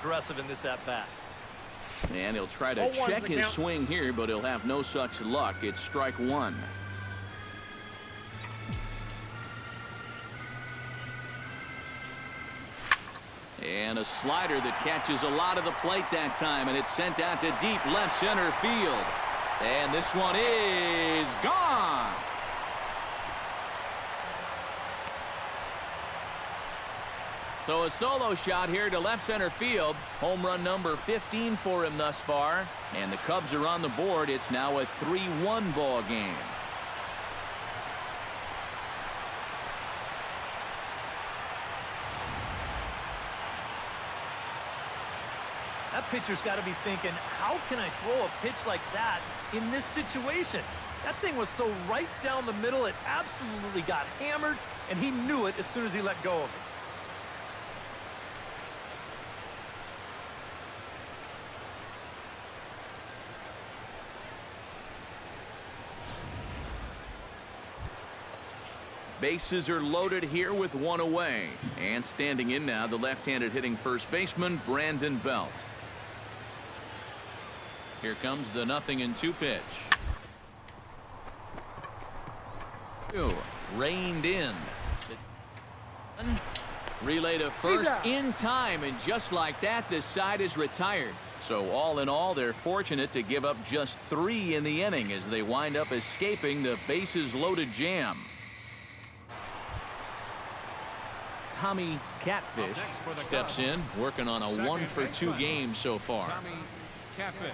aggressive in this at-bat. And he'll try to check his swing here, but he'll have no such luck. It's strike one. And a slider that catches a lot of the plate that time, and it's sent out to deep left center field. And this one is gone. So a solo shot here to left center field. Home run number 15 for him thus far. And the Cubs are on the board. It's now a 3-1 ball game. That pitcher's got to be thinking, how can I throw a pitch like that in this situation? That thing was so right down the middle, it absolutely got hammered, and he knew it as soon as he let go of it. Bases are loaded here with one away. And standing in now, the left-handed hitting first baseman, Brandon Belt. Here comes the 0-2 pitch. Reined in. Relay to first in time, and just like that, this side is retired. So all in all, they're fortunate to give up just 3 in the inning as they wind up escaping the bases-loaded jam. Tommy Catfish steps in, working on a 1-for-2 game so far. Tommy Catfish.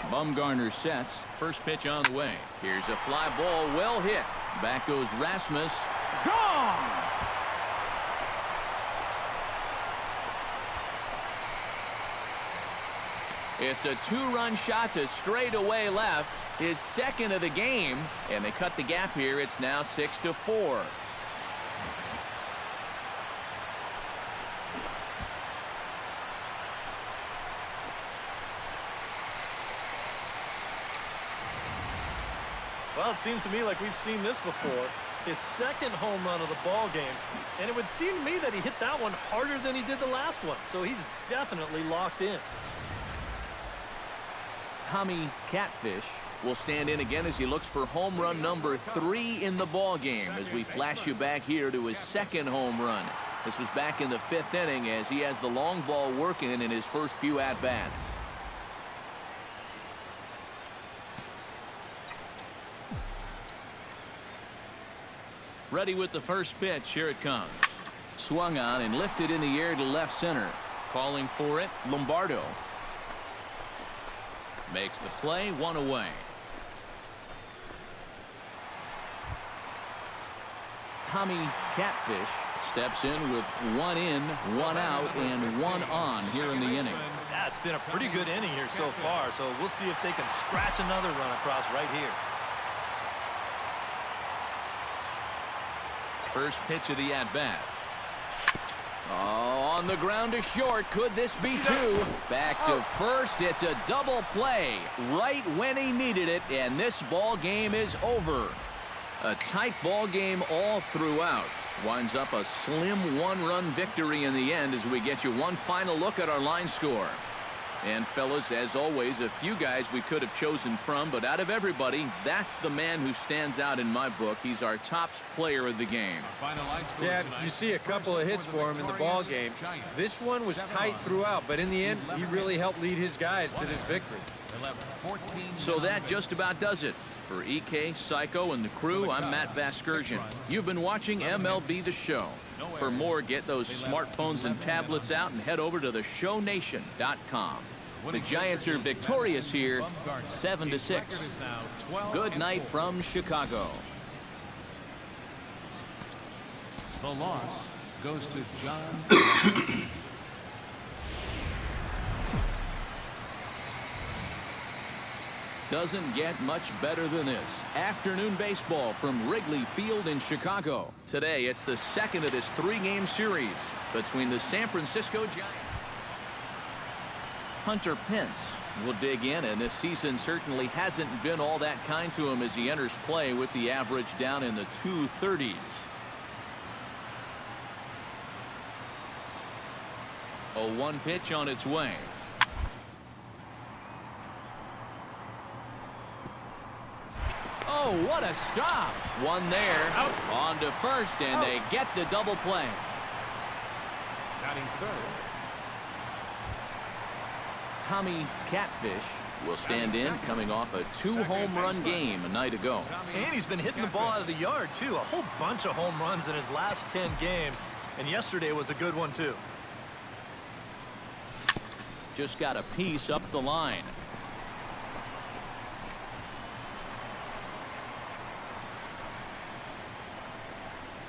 Bumgarner sets. First pitch on the way. Here's a fly ball, well hit. Back goes Rasmus. Gone! It's a 2-run shot to straightaway left, his second of the game, and they cut the gap here. It's now 6-4. Well, it seems to me like we've seen this before. His second home run of the ball game, and it would seem to me that he hit that one harder than he did the last one, so he's definitely locked in. Tommy Catfish will stand in again as he looks for home run number 3 in the ball game as we flash you back here to his second home run. This was back in the 5th inning as he has the long ball working in his first few at-bats. Ready with the first pitch. Here it comes. Swung on and lifted in the air to left center. Calling for it, Lombardo. Makes the play, 1 away. Tommy Catfish steps in with 1 in, 1 out, and 1 on here in the inning. Yeah, it's been a pretty good inning here so far, so we'll see if they can scratch another run across right here. First pitch of the at-bat. Oh, on the ground to short. Could this be 2? Back to first. It's a double play right when he needed it, and this ball game is over. A tight ball game all throughout. Winds up a slim 1-run victory in the end as we get you one final look at our line score. And fellas, as always, a few guys we could have chosen from, but out of everybody, that's the man who stands out in my book. He's our top player of the game. Yeah, you see a couple of hits for him in the ball game. This one was tight throughout, but in the end, he really helped lead his guys to this victory. So that just about does it. For EK, Psycho, and the crew, I'm Matt Vasgersian. You've been watching MLB The Show. For more, get those smartphones and tablets out and head over to theshownation.com. The Giants are victorious here, 7-6. Good night from Chicago. The loss goes to John. Doesn't get much better than this. Afternoon baseball from Wrigley Field in Chicago. Today, it's the second of this 3-game series between the San Francisco Giants. Hunter Pence will dig in, and this season certainly hasn't been all that kind to him as he enters play with the average down in the 230s. A 1 pitch on its way. Oh, what a stop. One there. Out. On to first, and they get the double play. Batting third. Tommy Catfish will stand in, coming off a 2-home-run game a night ago. And he's been hitting the ball out of the yard, too. A whole bunch of home runs in his last 10 games. And yesterday was a good one, too. Just got a piece up the line.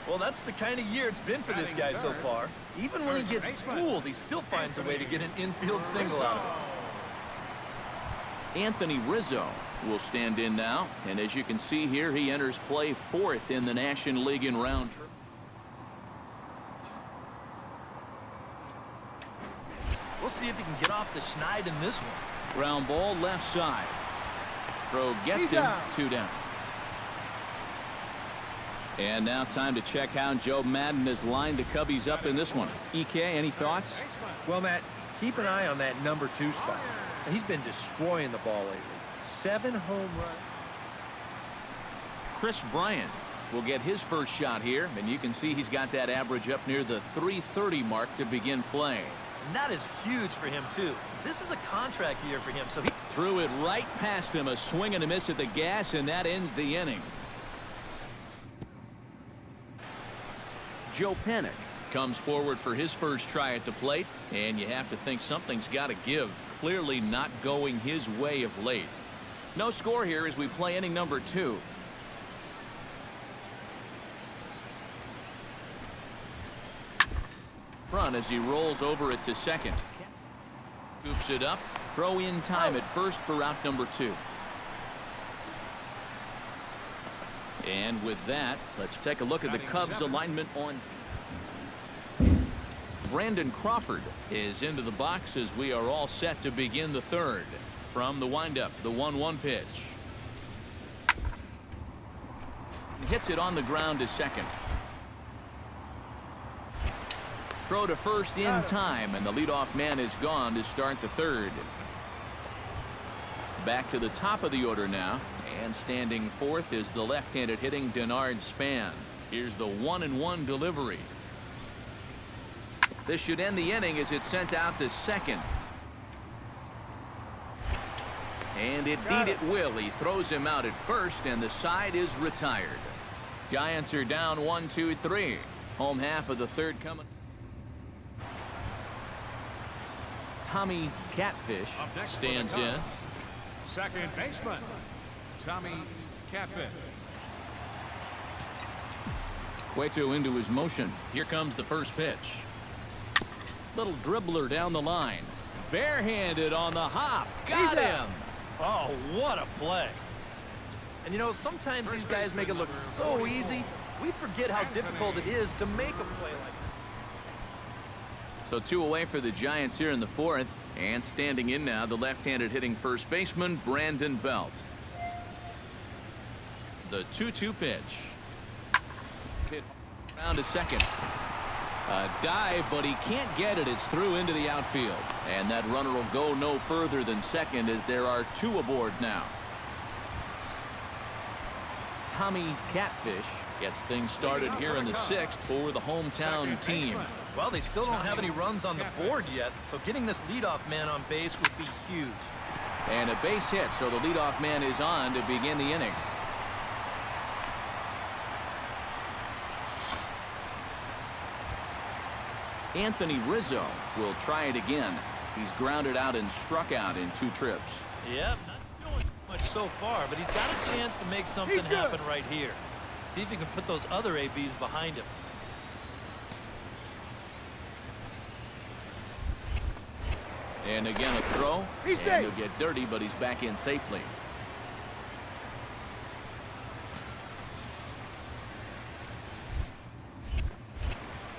Well, that's the kind of year it's been for this guy so far. Even when he gets fooled, he still finds a way to get an infield single out of it. Anthony Rizzo will stand in now, and as you can see here, he enters play 4th in the National League in round. We'll see if he can get off the schneid in this one. Ground ball left side. Throw gets him. 2 down. And now time to check how Joe Madden has lined the Cubbies up in this one. EK, any thoughts? Well, Matt, keep an eye on that number 2 spot. He's been destroying the ball lately. 7 home runs. Chris Bryant will get his first shot here, and you can see he's got that average up near the 330 mark to begin play. And that is huge for him, too. This is a contract year for him, so he threw it right past him, a swing and a miss at the gas, and that ends the inning. Joe Panik comes forward for his first try at the plate, and you have to think something's got to give. Clearly not going his way of late. No score here as we play inning number 2. Front as he rolls over it to second. Scoops it up. Throw in time at first for out number 2. And with that, let's take a look at the Cubs alignment on. Brandon Crawford is into the box as we are all set to begin the 3rd. From the windup, the 1-1 pitch. Hits it on the ground to second. Throw to first in time, and the leadoff man is gone to start the 3rd. Back to the top of the order now, and standing 4th is the left-handed hitting Denard Span. Here's the 1-1 delivery. This should end the inning as it's sent out to second. And indeed it will. He throws him out at first, and the side is retired. Giants are down 1-2-3. Home half of the 3rd coming. Tommy Catfish stands in. Second baseman, Tommy Catfish. Cueto into his motion. Here comes the first pitch. Little dribbler down the line. Barehanded on the hop. Got him. Oh, what a play. And you know, sometimes these guys make it look so easy, we forget how difficult it is to make a play like that. So 2 away for the Giants here in the 4th. And standing in now, the left-handed hitting first baseman, Brandon Belt. The 2-2 pitch. Hit round to second. A dive, but he can't get it. It's through into the outfield. And that runner will go no further than second as there are 2 aboard now. Tommy Catfish gets things started here in the 6th for the hometown team. Well, they still don't have any runs on the board yet, so getting this leadoff man on base would be huge. And a base hit, so the leadoff man is on to begin the inning. Anthony Rizzo will try it again. He's grounded out and struck out in 2 trips. Yep, not doing much so far, but he's got a chance to make something happen right here. See if he can put those other ABs behind him. And again a throw. And he'll get dirty, but he's back in safely.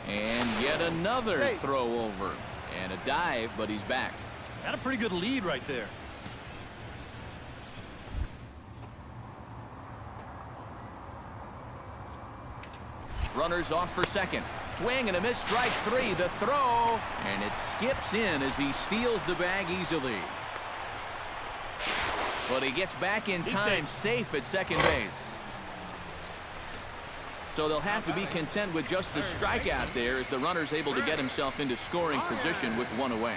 And yet another throw over. And a dive, but he's back. Got a pretty good lead right there. Runners off for second. Swing and a miss, strike three. The throw, and it skips in as he steals the bag easily. But he gets back in time, safe at second base. So they'll have to be content with just the strikeout there as the runner's able to get himself into scoring position with one away.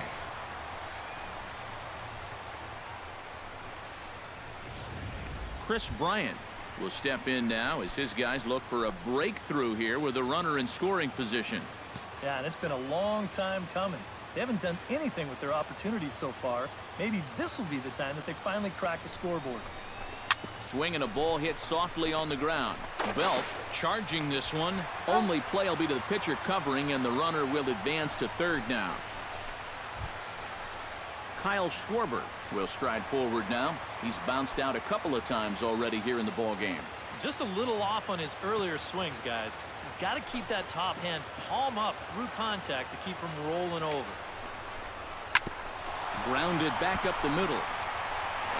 Chris Bryant will step in now as his guys look for a breakthrough here with a runner in scoring position. Yeah, and it's been a long time coming. They haven't done anything with their opportunities so far. Maybe this will be the time that they finally crack the scoreboard. Swing and a ball hit softly on the ground. Belt charging this one. Only play will be to the pitcher covering, and the runner will advance to third now. Kyle Schwarber will stride forward now. He's bounced out a couple of times already here in the ball game. Just a little off on his earlier swings, guys. You've got to keep that top hand palm up through contact to keep him rolling over. Grounded back up the middle.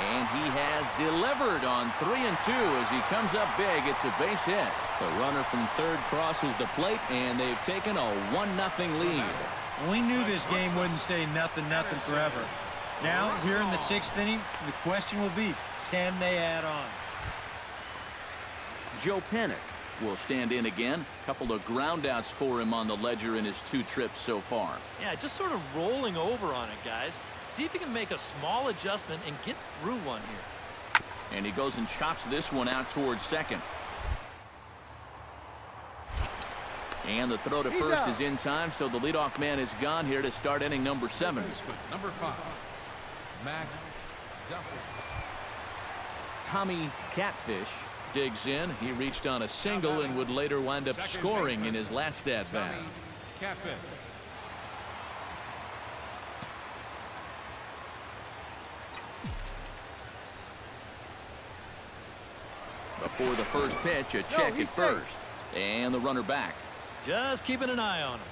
And he has delivered on 3-2 as he comes up big. It's a base hit. The runner from third crosses the plate, and they've taken a 1-0 lead. We knew this game wouldn't stay nothing forever. Now, here in the 6th inning, the question will be, can they add on? Joe Panik will stand in again. Couple of groundouts for him on the ledger in his 2 trips so far. Yeah, just sort of rolling over on it, guys. See if he can make a small adjustment and get through one here. And he goes and chops this one out towards second. And the throw to first is in time, so the leadoff man is gone here to start inning number 7. Number 5, Matt Duffy. Tommy Catfish digs in. He reached on a single and would later wind up scoring in his last at-bat. Tommy Catfish. Before the first pitch, a check at first. And the runner back. Just keeping an eye on him.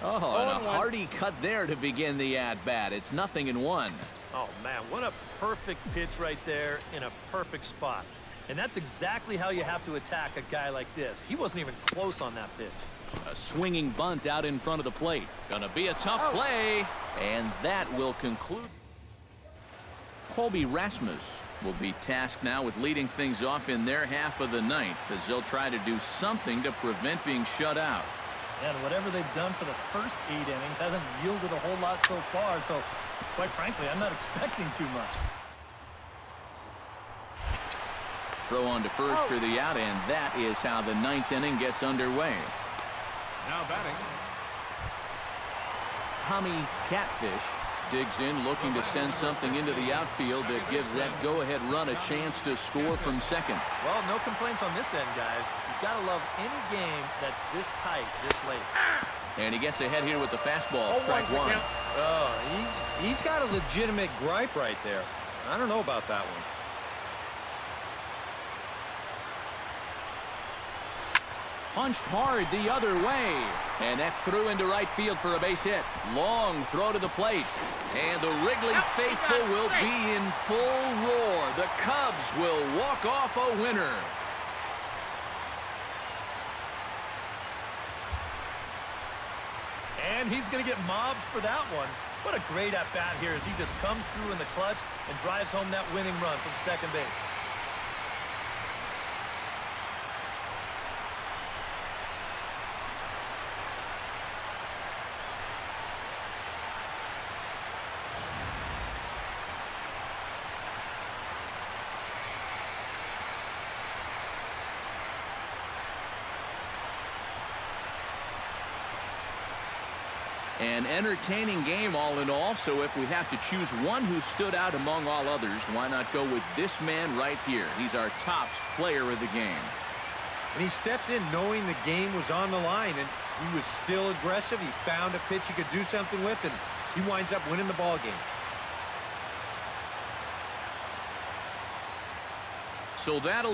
Oh, and a hearty cut there to begin the at-bat. It's 0-1. Oh, man, what a perfect pitch right there in a perfect spot. And that's exactly how you have to attack a guy like this. He wasn't even close on that pitch. A swinging bunt out in front of the plate. Gonna be a tough play. And that will conclude. Colby Rasmus will be tasked now with leading things off in their half of the ninth as they'll try to do something to prevent being shut out. And whatever they've done for the first 8 innings hasn't yielded a whole lot so far. So, quite frankly, I'm not expecting too much. Throw on to first for the out, and that is how the 9th inning gets underway. Now batting, Tommy Catfish digs in, looking to send something into the outfield that gives that go-ahead run a chance to score from second. Well, no complaints on this end, guys. You've got to love any game that's this tight, this late. And he gets ahead here with the fastball, strike one. Oh, he's got a legitimate gripe right there. I don't know about that one. Punched hard the other way, and that's through into right field for a base hit. Long throw to the plate, and the Wrigley faithful will be in full roar. The Cubs will walk off a winner. And he's going to get mobbed for that one. What a great at-bat here as he just comes through in the clutch and drives home that winning run from second base. An entertaining game all in all, so if we have to choose one who stood out among all others, why not go with this man right here? He's our top player of the game. And he stepped in knowing the game was on the line, and he was still aggressive. He found a pitch he could do something with, and he winds up winning the ball game. So that'll